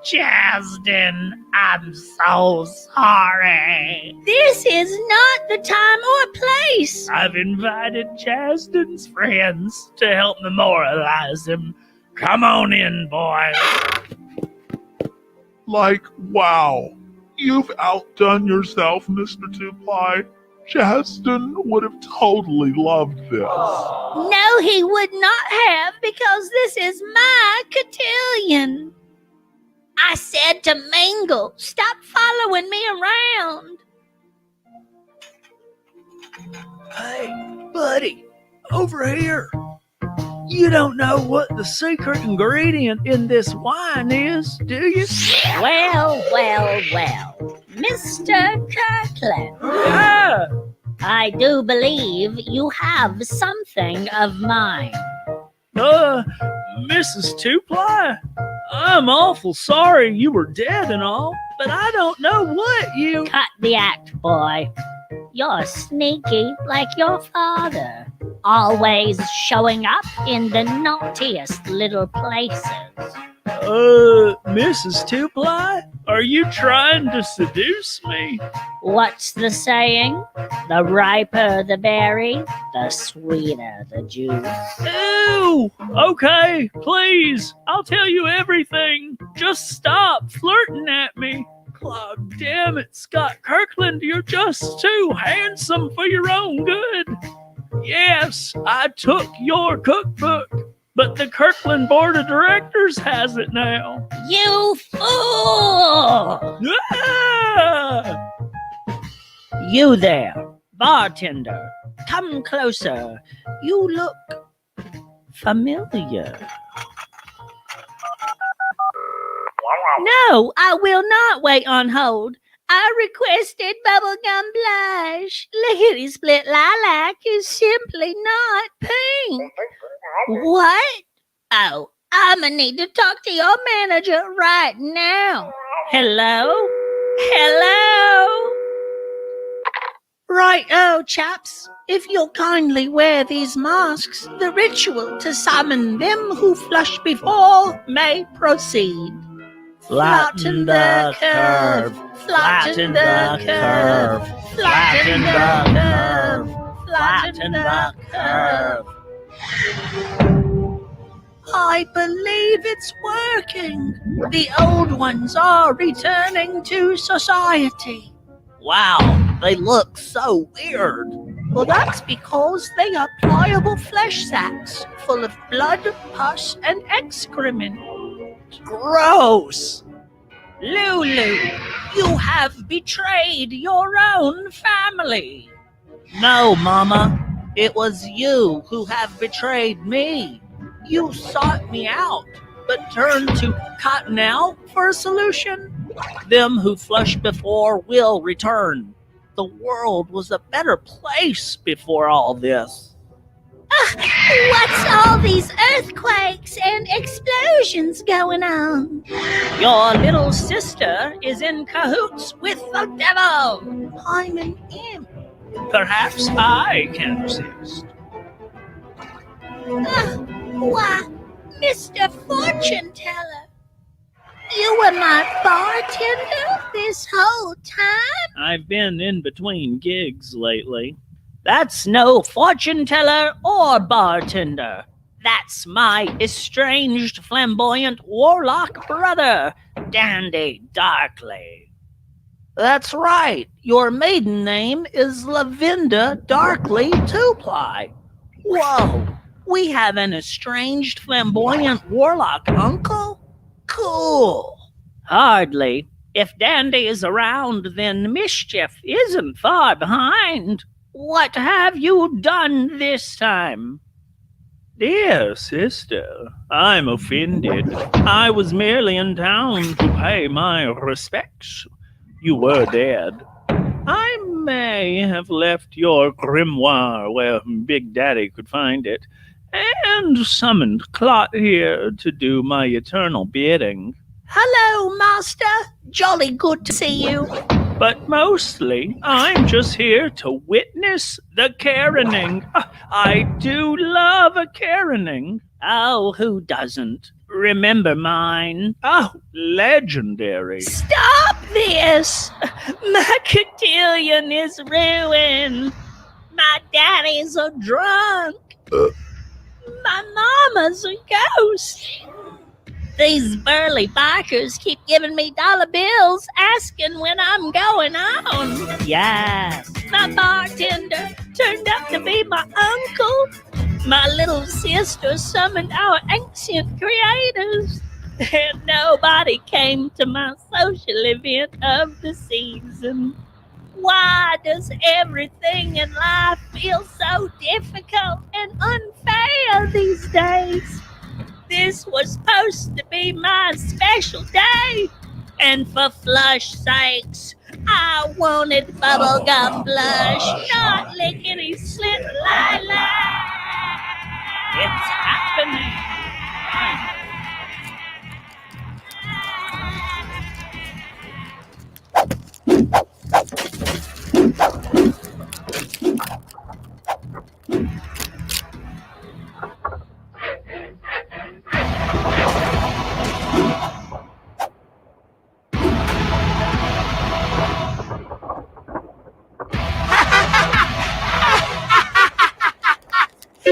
Speaker 15: Jasden, I'm so sorry.
Speaker 13: This is not the time or place.
Speaker 15: I've invited Jasden's friends to help memorialize him. Come on in, boys.
Speaker 16: Like, wow. You've outdone yourself, Mr. Two-Ply. Jasden would have totally loved this.
Speaker 13: No, he would not have, because this is my cotillion. I said to mingle. Stop following me around.
Speaker 15: Hey, buddy, over here. You don't know what the secret ingredient in this wine is, do you?
Speaker 13: Well, Mr. Kirkland.
Speaker 15: Yeah.
Speaker 13: I do believe you have something of mine.
Speaker 15: Mrs. Two-Ply, I'm awful sorry you were dead and all, but I don't know what you...
Speaker 13: Cut the act, boy. You're sneaky like your father. Always showing up in the naughtiest little places.
Speaker 15: Mrs. Two-Ply, are you trying to seduce me?
Speaker 13: What's the saying? The riper the berry, the sweeter the juice.
Speaker 15: Ew! Okay, please, I'll tell you everything. Just stop flirting at me. God damn it, Scott Kirkland, you're just too handsome for your own good. Yes, I took your cookbook, but the Kirkland Board of Directors has it now.
Speaker 13: You fool!
Speaker 15: Ah! You there, bartender, come closer. You look familiar.
Speaker 13: No, I will not wait on hold. I requested bubblegum blush. Lickety split lilac is simply not pink. What? Oh, I'ma need to talk to your manager right now. Hello? Hello?
Speaker 15: Right-o, chaps. If you'll kindly wear these masks, the ritual to summon them who flushed before may proceed. Flatten the curve. Flatten the curve. Flatten the curve. Flatten the curve. I believe it's working. The old ones are returning to society. Wow, they look so weird. Well, that's because they are pliable flesh sacks full of blood, pus, and excrement. Gross! Lulu, you have betrayed your own family. No, Mama. It was you who have betrayed me. You sought me out, but turned to Cottonelle for a solution. Them who flushed before will return. The world was a better place before all this.
Speaker 13: What's all these earthquakes and explosions going on?
Speaker 15: Your little sister is in cahoots with the devil. I'm an imp. Perhaps I can assist.
Speaker 13: Why, Mr. Fortune Teller, you were my bartender this whole time?
Speaker 15: I've been in between gigs lately. That's no fortune teller or bartender. That's my estranged, flamboyant warlock brother, Dandy Darkly. That's right. Your maiden name is Lavinda Darkly Two-Ply. Whoa, we have an estranged, flamboyant warlock uncle? Cool. Hardly. If Dandy is around, then mischief isn't far behind. What have you done this time? Dear sister, I'm offended. I was merely in town to pay my respects. You were dead. I may have left your grimoire where Big Daddy could find it, and summoned Clot here to do my eternal bidding.
Speaker 13: Hello, Master. Jolly good to see you.
Speaker 15: But mostly, I'm just here to witness the caroning. I do love a caroning. Oh, who doesn't? Remember mine? Oh, legendary.
Speaker 13: Stop this! My cotillion is ruined. My daddy's a drunk. My mama's a ghost. These burly bikers keep giving me dollar bills asking when I'm going on.
Speaker 15: Yes.
Speaker 13: My bartender turned out to be my uncle. My little sister summoned our ancient creators. And nobody came to my social event of the season. Why does everything in life feel so difficult and unfair these days? This was supposed to be my special day. And for flush sakes, I wanted bubblegum blush, not lickety slip lilac.
Speaker 15: It's happening.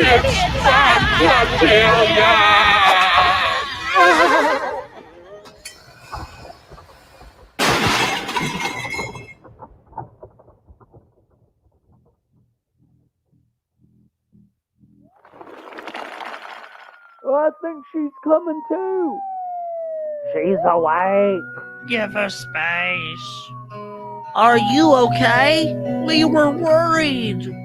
Speaker 5: It's that
Speaker 15: I think she's coming too. She's awake. Give her space. Are you okay? We were worried.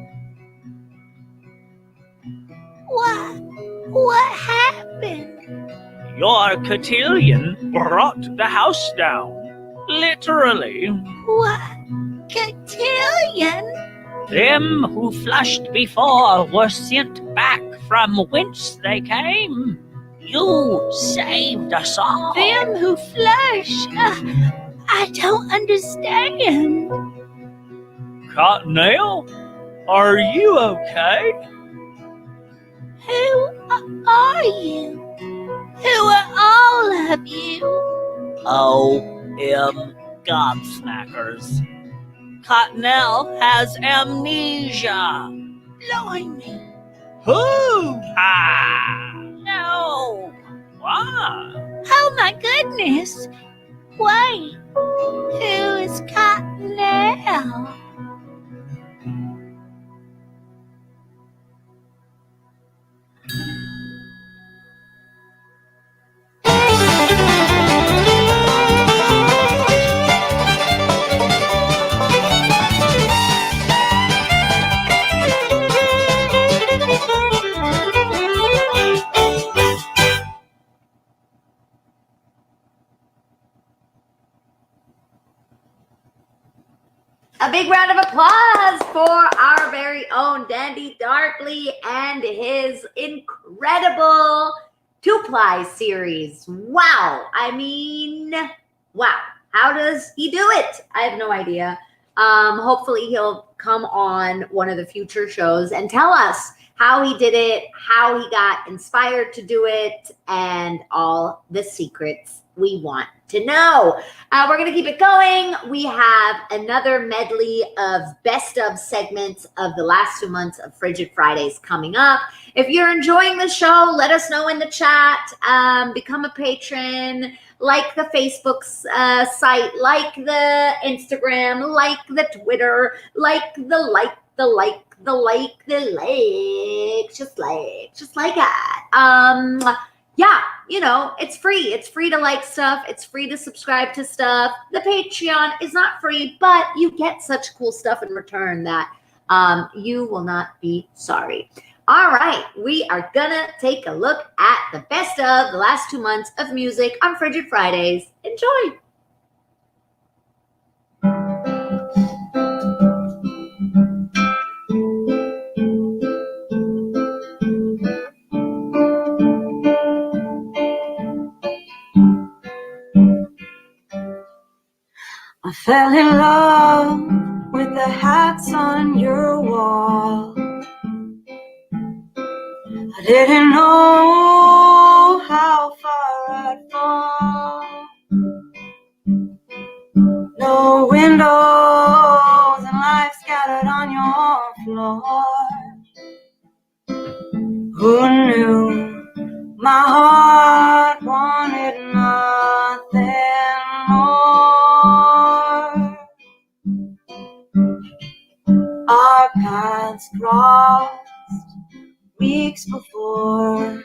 Speaker 13: What happened?
Speaker 15: Your cotillion brought the house down. Literally.
Speaker 13: What? Cotillion?
Speaker 15: Them who flushed before were sent back from whence they came. You saved us all.
Speaker 13: Them who flush? I don't understand.
Speaker 15: Cottonelle, are you okay?
Speaker 13: Who are you? Who are all of you?
Speaker 15: Gobsmackers. Cottonelle has amnesia.
Speaker 13: Blimey.
Speaker 15: Who? No. Why?
Speaker 13: Oh my goodness. Wait. Who is Cottonelle?
Speaker 6: A big round of applause for our very own Dandy Darkly and his incredible two-ply series. Wow. I mean, wow. How does he do it? I have no idea. Hopefully he'll come on one of the future shows and tell us how he did it, how he got inspired to do it, and all the secrets we want to know. We're going to keep it going. We have another medley of best of segments of the last 2 months of Frigid Fridays coming up. If you're enjoying the show, let us know in the chat. Become a patron. Like the Facebook site, like the Instagram, like the Twitter, like just like that. Yeah, you know, it's free. It's free to like stuff. It's free to subscribe to stuff. The Patreon is not free, but you get such cool stuff in return that you will not be sorry. All right, we are gonna take a look at the best of the last 2 months of music on Frigid Fridays. Enjoy.
Speaker 17: I fell in love with the hats on your wall. I didn't know how far I'd fall. No windows and light scattered on your floor. Who knew my heart wanted nothing more? Our paths crossed weeks before.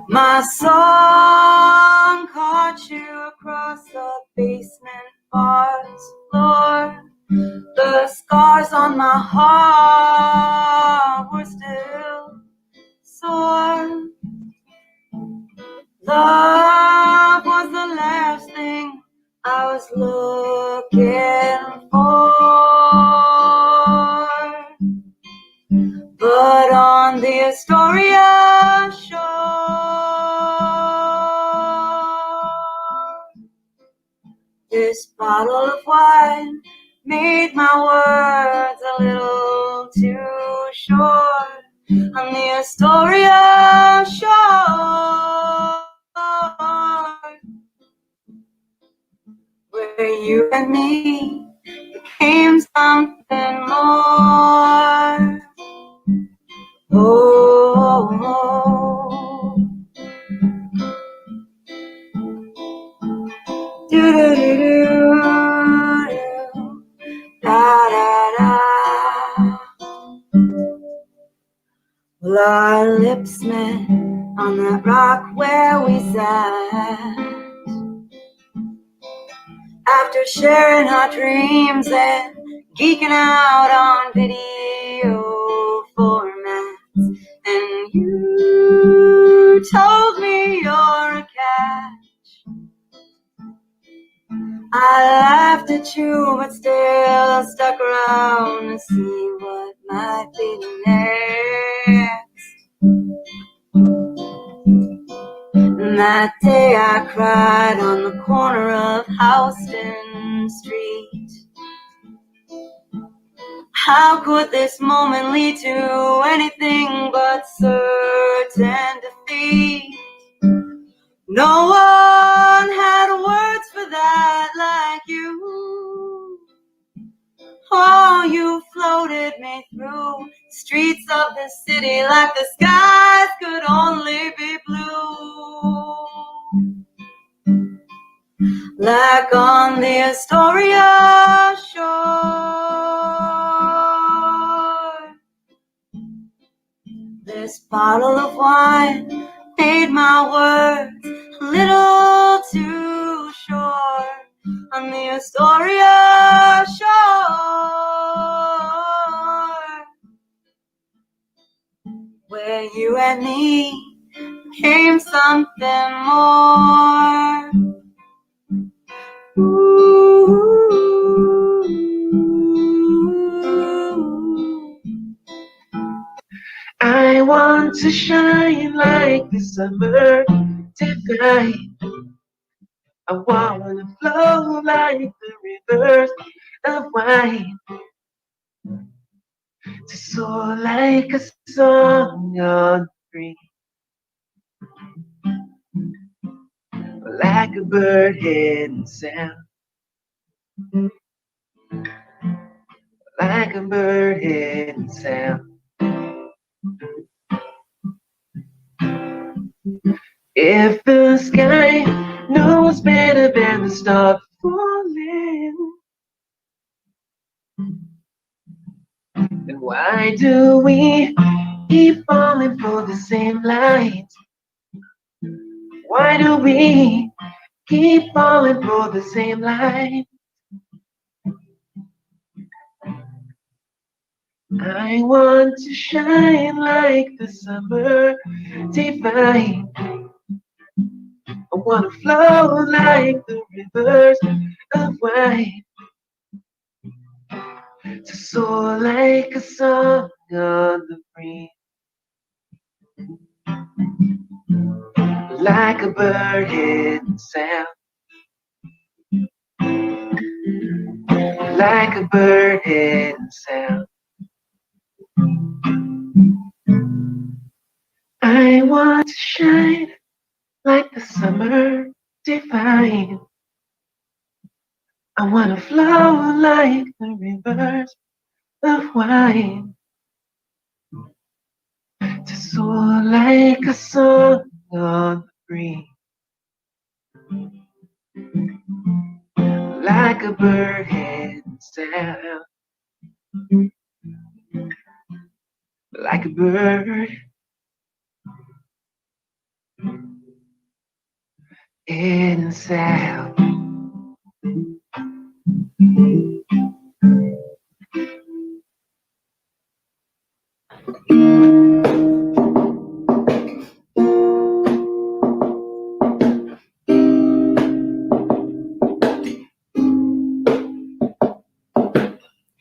Speaker 17: My song caught you across the basement bar's floor. The scars on my heart were still sore. Love was the last thing I was looking for. But on the Astoria shore, this bottle of wine made my words a little too short. On the Astoria shore, where you and me became something more. Oh, oh. Do do do do, da da da. Well, our lips met on that rock where we sat. After sharing our dreams and geeking out on video formats, and you told me you're a catch. I laughed at you, but still stuck around to see what might be next. And that day I cried on the corner of Houston Street. How could this moment lead to anything but certain defeat? No one had words for that like you. Oh, you floated me through the streets of the city like the skies could only be blue. Like on the Astoria shore, this bottle of wine made my words a little too short. On the Astoria shore, where you and me became something more. Ooh.
Speaker 5: want to shine like the summer divine. I want to flow like the rivers of wine, to soar like a song on the breeze, like a bird heading south, like a bird heading south. If the sky knows better than to stop falling, then why do we keep falling for the same light? Why do we keep falling for the same light? I want to shine like the summer divine. I want to flow like the rivers of wine, to soar like a song on the breeze, like a bird heading south, like a bird heading south. I want to shine like the summer divine. I want to flow like the rivers of wine, to soar like a song on the breeze, like a bird heading south, like a bird heading south.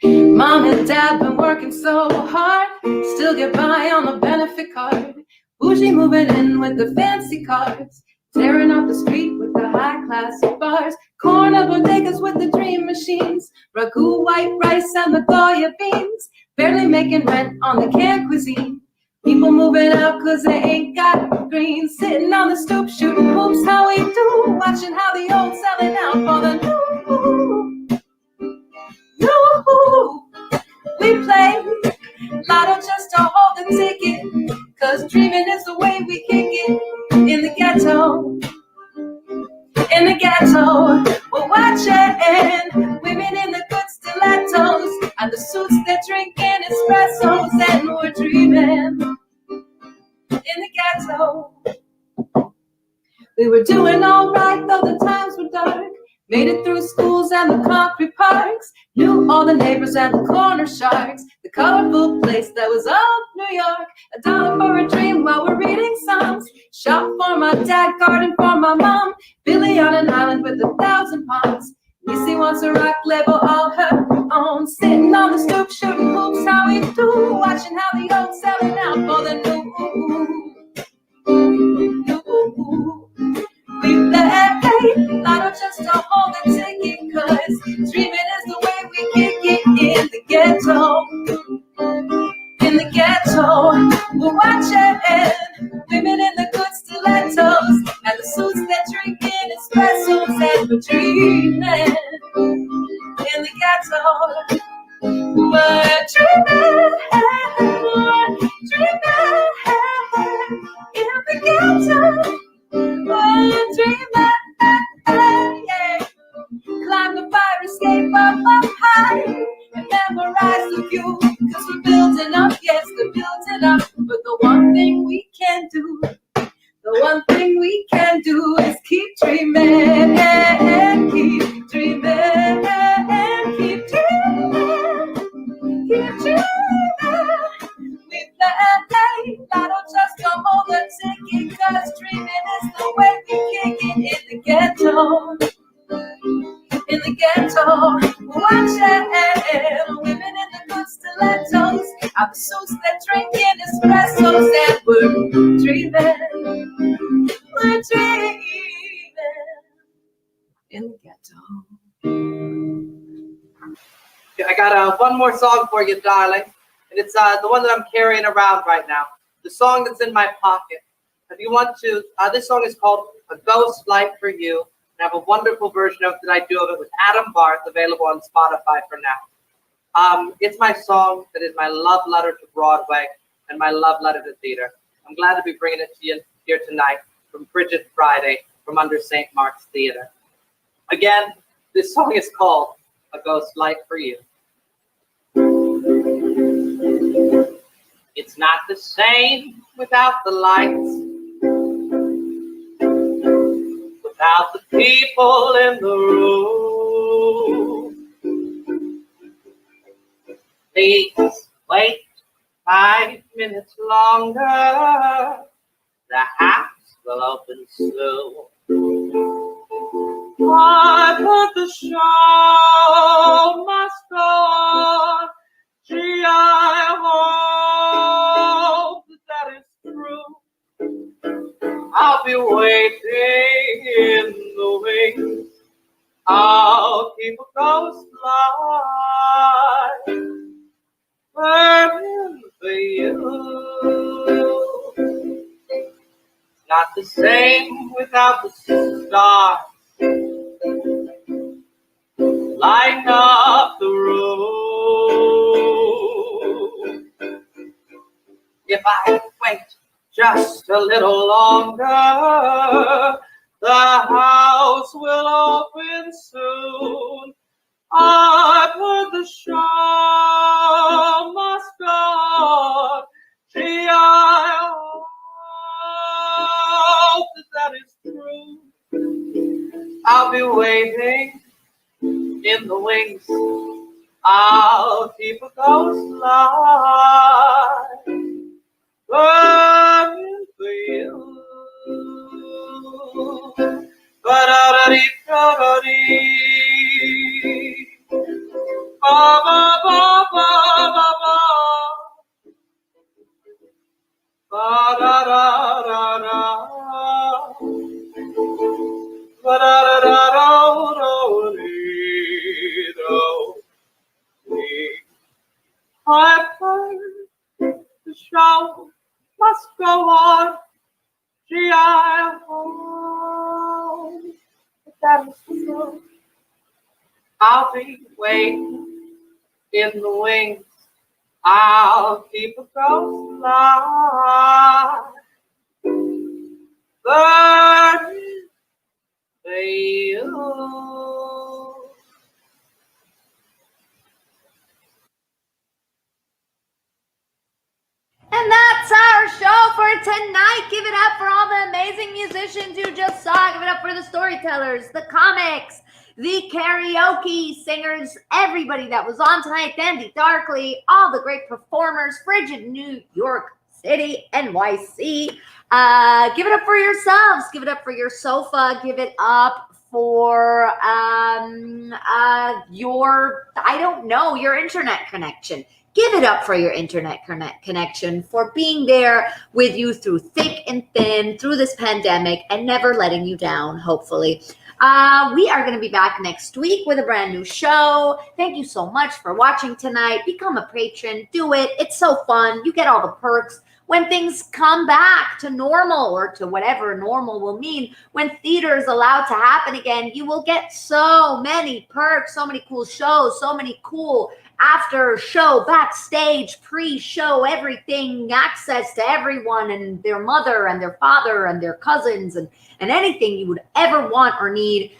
Speaker 17: Mom and dad been working so hard, still get by on a benefit card. Bougie moving in with the fancy cars, tearing up the street with the high-class bars. Corner bodegas with the dream machines, ragu, white rice, and the Goya beans. Barely making rent on the canned cuisine. People moving out cause they ain't got green. Sitting on the stoop shooting hoops, how we do. Watching how the old selling out for the new. We play lotto just to hold the ticket, cause dreaming is the way we kick it. In the ghetto, in the ghetto, we're watching women in the good stilettos and the suits they're drinking espressos, and we're dreaming in the ghetto. We were doing all right though the times were dark. Made it through schools and the concrete parks. Knew all the neighbors and the corner sharks. The colorful place that was all New York. $1 for a dream while we're reading songs. Shop for my dad, garden for my mom. Billy on an island with 1,000 palms. Missy wants a rock label all her own. Sitting on the stoop shooting hoops, how we do. Watching how the old selling out for the new. We play lotto just to hold the ticket, cause dreaming is the way we kick it. In the ghetto, in the ghetto, we're watching women in the good stilettos and the suits that drinking espressos, and we're dreaming in the ghetto. We're dreaming in the ghetto. We're dreaming, yeah. Climb the fire escape up high, and memorize the view, cause we're building up, yes, we're building up. But the one thing we can do, the one thing we can do is keep dreaming, and keep dreaming, and keep dreaming, keep dreaming. We play lotto just to hold the ticket, cause dreaming is the way we kick it. In the ghetto, in the ghetto, watching women in the good stilettos I'm so that drinking espressos and we're dreaming in the ghetto.
Speaker 18: I got one more song for you, darling, and it's the one that I'm carrying around right now. The song that's in my pocket. If you want to, this song is called "A Ghost Light for You," and I have a wonderful version of it that I do of it with Adam Barth, available on Spotify for now. It's my song that is my love letter to Broadway and my love letter to theater. I'm glad to be bringing it to you here tonight from Frigid Friday from under St. Mark's Theater. Again, this song is called "A Ghost Light for You." It's not the same without the lights, without the people in the room. Please wait 5 minutes longer. The house will open soon. But the show must go on. Gee, I hope that is true. I'll be waiting in the wings. I'll keep a ghost light burning for you. It's not the same without the stars. Light up the room. If I wait just a little longer, the house will open soon. I've heard the show must go on. Gee, I hope that is true. I'll be waiting in the wings. I'll keep a ghost light burning for you. Ba-da-da-dee-da-da-dee. Ba-ba-ba-ba-ba-ba. Ba-da-da-da-da. Ba-da-da-da-da-dee-do-dee. I've heard the show must go on. Gee, I hope that is true. I'll be waiting in the wings. I'll keep a ghost light burning for you.
Speaker 6: And that's our show for tonight. Give it up for all the amazing musicians you just saw. Give it up for the storytellers, the comics, the karaoke singers, everybody that was on tonight, Dandy Darkly, all the great performers, Frigid New York City, NYC. Give it up for yourselves. Give it up for your sofa. Give it up for your, I don't know, your internet connection. Give it up for your internet connection, for being there with you through thick and thin, through this pandemic, and never letting you down, hopefully. We are going to be back next week with a brand new show. Thank you so much for watching tonight. Become a patron. Do it. It's so fun. You get all the perks. When things come back to normal, or to whatever normal will mean, when theater is allowed to happen again, you will get so many perks, so many cool shows, so many cool after show, backstage, pre-show, everything, access to everyone and their mother and their father and their cousins and anything you would ever want or need.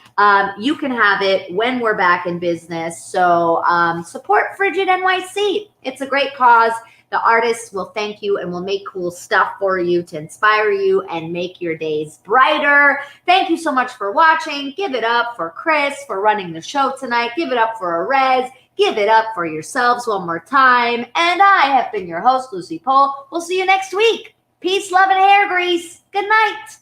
Speaker 6: You can have it when we're back in business. So support Frigid NYC. It's a great cause. The artists will thank you and will make cool stuff for you to inspire you and make your days brighter. Thank you so much for watching. Give it up for Chris for running the show tonight. Give it up for Arez. Give it up for yourselves one more time. And I have been your host, Lucy Pohl. We'll see you next week. Peace, love, and hair grease. Good night.